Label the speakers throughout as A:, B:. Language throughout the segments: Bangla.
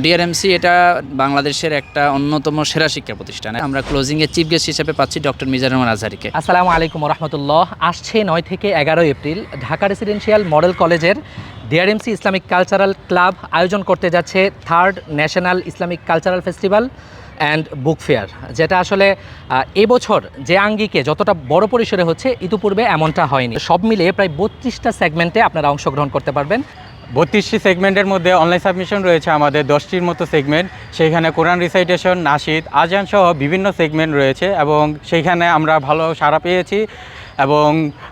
A: ডিআরএমসি এটা বাংলাদেশের একটা অন্যতম সেরা শিক্ষা প্রতিষ্ঠান। আমরা ক্লোজিংয়ে চিফ গেস্ট হিসেবে পাচ্ছি ডক্টর মিজানুর রহমান আজহারীকে।
B: আসসালামু আলাইকুম রহমতুল্লাহ। আসছে 9 থেকে 11 এপ্রিল ঢাকা রেসিডেন্সিয়াল মডেল কলেজের ডিআরএমসি ইসলামিক কালচারাল ক্লাব আয়োজন করতে যাচ্ছে 3rd national Islamic cultural festival and book fair, যেটা আসলে এবছর যে আঙ্গিকে যতটা বড় পরিসরে হচ্ছে ইতিপূর্বে এমনটা হয়নি। সব মিলিয়ে প্রায় 32টা সেগমেন্টে আপনারা অংশগ্রহণ করতে পারবেন।
C: 32টি সেগমেন্টের মধ্যে অনলাইন সাবমিশন রয়েছে আমাদের 10টির মতো সেগমেন্ট। সেইখানে কোরআন রিসাইটেশন, নাশিদ, আজান সহ বিভিন্ন সেগমেন্ট রয়েছে এবং সেইখানে আমরা ভালো সাড়া পেয়েছি। এবং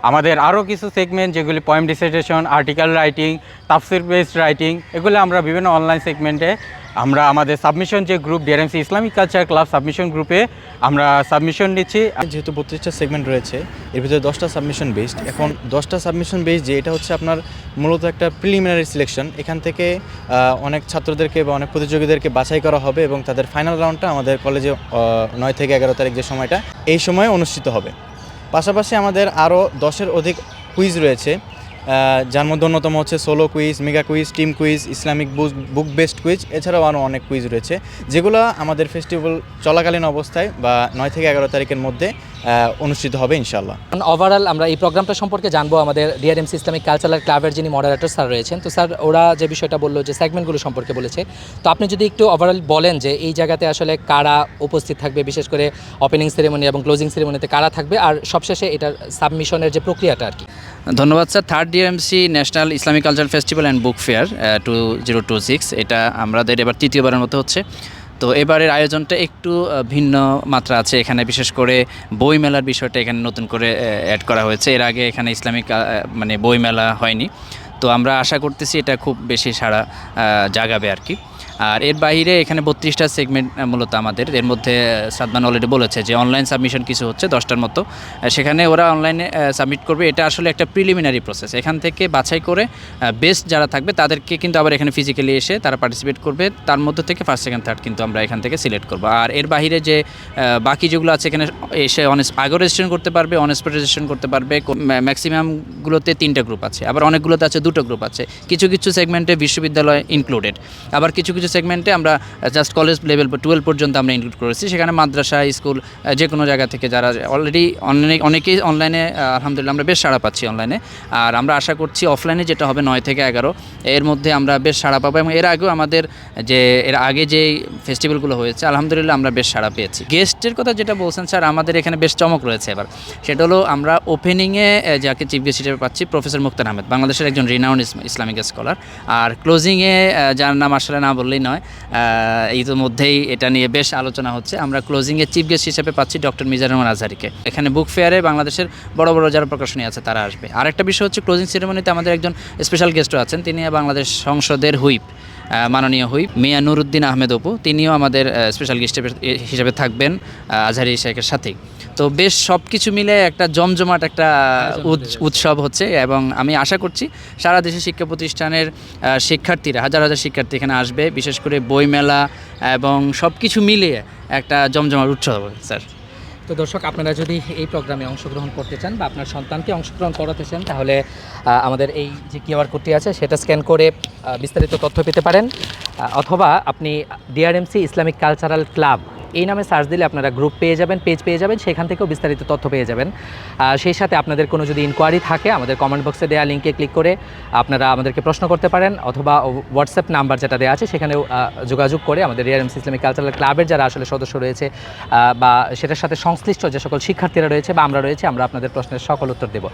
C: আমাদের আরও কিছু সেগমেন্ট যেগুলি পয়েম রিসাইটেশন, আর্টিকেল রাইটিং, তাফসির বেসড রাইটিং, এগুলো আমরা বিভিন্ন অনলাইন সেগমেন্টে আমরা আমাদের সাবমিশন যে group DRMC Islamic culture club submission গ্রুপে আমরা সাবমিশন নিচ্ছি।
D: যেহেতু 32টা সেগমেন্ট রয়েছে, এর ভিতরে 10টা সাবমিশন বেসড। এখন 10টা সাবমিশন বেসড যে এটা হচ্ছে আপনার মূলত একটা প্রিলিমিনারি সিলেকশন। এখান থেকে অনেক ছাত্রদেরকে বা অনেক প্রতিযোগীদেরকে বাছাই করা হবে এবং তাদের ফাইনাল রাউন্ডটা আমাদের কলেজে 9 থেকে 11 তারিখ যে সময়টা, এই সময়ে অনুষ্ঠিত হবে। পাশাপাশি আমাদের আরও 10-এর অধিক কুইজ রয়েছে, যার মধ্যে অন্যতম হচ্ছে solo quiz, mega quiz, team quiz, Islamic book based quiz, এছাড়াও আরও অনেক কুইজ রয়েছে যেগুলো আমাদের ফেস্টিভ্যাল চলাকালীন অবস্থায় বা 9 থেকে 11 তারিখের মধ্যে অনুষ্ঠিত হবে ইনশাআল্লাহ।
B: ওভারঅল আমরা এই প্রোগ্রামটা সম্পর্কে জানবো আমাদের ডিআরএমসি ইসলামিক কালচারাল ক্লাবের যিনি মডারেটর স্যার রয়েছেন। তো স্যার, ওরা যে বিষয়টা বললো যে সেগমেন্টগুলো সম্পর্কে বলেছে, তো আপনি যদি একটু ওভারঅল বলেন যে এই জায়গাতে আসলে কারা উপস্থিত থাকবে, বিশেষ করে ওপেনিং সেরেমনি এবং ক্লোজিং সেরেমনিতে কারা থাকবে, আর সবশেষে এটার সাবমিশনের যে প্রক্রিয়াটা আর কি।
A: ধন্যবাদ sir. 3rd DRMC national Islamic cultural festival and book fair 2026 এটা আমাদের এবার তৃতীয়বারের মতো হচ্ছে। তো এবারের আয়োজনটা একটু ভিন্ন মাত্রা আছে। এখানে বিশেষ করে বই মেলার বিষয়টা এখানে নতুন করে অ্যাড করা হয়েছে। এর আগে এখানে ইসলামিক বই মেলা হয়নি। তো আমরা আশা করতেছি এটা খুব বেশি সাড়া জাগাবে আর কি। আর এর বাইরে এখানে 32টা সেগমেন্ট মূলত আমাদের। এর মধ্যে সাদমান অলরেডি বলেছে যে অনলাইন সাবমিশন কিছু হচ্ছে 10টার মতো, সেখানে ওরা অনলাইনে সাবমিট করবে। এটা আসলে একটা প্রিলিমিনারি প্রসেস। এখান থেকে বাছাই করে বেস্ট যারা থাকবে তাদেরকে কিন্তু আবার এখানে ফিজিক্যালি এসে তারা পার্টিসিপেট করবে। তার মধ্যে থেকে 1st, 2nd, 3rd কিন্তু আমরা এখান থেকে সিলেক্ট করবো। আর এর বাইরে যে বাকি যেগুলো আছে এখানে এসে আগেও রেজিস্ট্রেশন করতে পারবে, অনস্পট রেজিস্ট্রেশন করতে পারবে। ম্যাক্সিমামগুলোতে 3টা গ্রুপ আছে, আবার অনেকগুলোতে আছে 2টো গ্রুপ আছে। কিছু কিছু সেগমেন্টে বিশ্ববিদ্যালয় ইনক্লুডেড, আবার কিছু কিছু সেগমেন্টে আমরা জাস্ট কলেজ লেভেল 12 পর্যন্ত আমরা ইনক্লুড করেছি। সেখানে মাদ্রাসা, স্কুল, যে কোনো জায়গা থেকে যারা অলরেডি অনেকেই অনলাইনে আলহামদুলিল্লাহ আমরা বেশ সাড়া পাচ্ছি অনলাইনে। আর আমরা আশা করছি অফলাইনে যেটা হবে 9 থেকে 11 এর মধ্যে আমরা বেশ সাড়া পাবো। এবং এর আগেও আমাদের এর আগে যে ফেস্টিভ্যালগুলো হয়েছে আলহামদুলিল্লাহ আমরা বেশ সাড়া পেয়েছি। গেস্টের কথা যেটা বলছেন স্যার, আমাদের এখানে বেশ চমক রয়েছে এবার। সেটা হলো আমরা ওপেনিংয়ে যাকে চিফ গেস্ট হিসেবে পাচ্ছি প্রফেসর মুক্তার আহমেদ, বাংলাদেশের একজন রিনাউন্ড ইসলামিক স্কলার। আর ক্লোজিংয়ে যার নাম আসলে না বললেই নয়, ইতিমধ্যেই এটা নিয়ে বেশ আলোচনা হচ্ছে। আমরা ক্লোজিংয়ে চিফ গেস্ট হিসেবে পাচ্ছি ডক্টর মিজানুর রহমান আজহারীকে। এখানে বুক ফেয়ারে বাংলাদেশের বড় বড় যারা প্রকাশনী আছে তারা আসবে। আরেকটা বিষয় হচ্ছে ক্লোজিং সেরেমনিতে আমাদের একজন স্পেশাল গেস্টও আছেন। তিনি বাংলাদেশ সংসদের হুইপ, মাননীয় হুইপ মিয়া নুরুদ্দিন আহমেদ অপু, তিনিও আমাদের স্পেশাল গেস্ট হিসেবে থাকবেন আজহারী শেখের সাথেই। তো বেশ সব কিছু মিলে একটা জমজমাট একটা উৎসব হচ্ছে। এবং আমি আশা করছি সারা দেশের শিক্ষা প্রতিষ্ঠানের শিক্ষার্থীরা, হাজার হাজার শিক্ষার্থী এখানে আসবে। বিশেষ করে বইমেলা এবং সব কিছু মিলিয়ে একটা জমজমাট উৎসব হবে স্যার।
B: তো দর্শক, আপনারা যদি এই প্রোগ্রামে অংশগ্রহণ করতে চান বা আপনার সন্তানকে অংশগ্রহণ করাতে চান, তাহলে আমাদের এই যে কিউআর কোডটি আছে সেটা স্ক্যান করে বিস্তারিত তথ্য পেতে পারেন। অথবা আপনি ডিআরএমসি ইসলামিক কালচারাল ক্লাব এই নামে সার্চ দিলে আপনারা গ্রুপ পেয়ে যাবেন, পেজ পেয়ে যাবেন, সেখান থেকেও বিস্তারিত তথ্য পেয়ে যাবেন। সেই সাথে আপনাদের কোনো যদি ইনকোয়ারি থাকে আমাদের কমেন্ট বক্সে দেওয়া লিঙ্কে ক্লিক করে আপনারা আমাদেরকে প্রশ্ন করতে পারেন, অথবা হোয়াটসঅ্যাপ নাম্বার যেটা দেওয়া আছে সেখানেও যোগাযোগ করে আমাদের ডিআরএমসি ইসলামিক কালচারাল ক্লাবের যারা আসলে সদস্য রয়েছে বা সেটার সাথে সংশ্লিষ্ট যে সকল শিক্ষার্থীরা রয়েছে বা আমরা রয়েছে, আমরা আপনাদের প্রশ্নের সকল উত্তর দেব।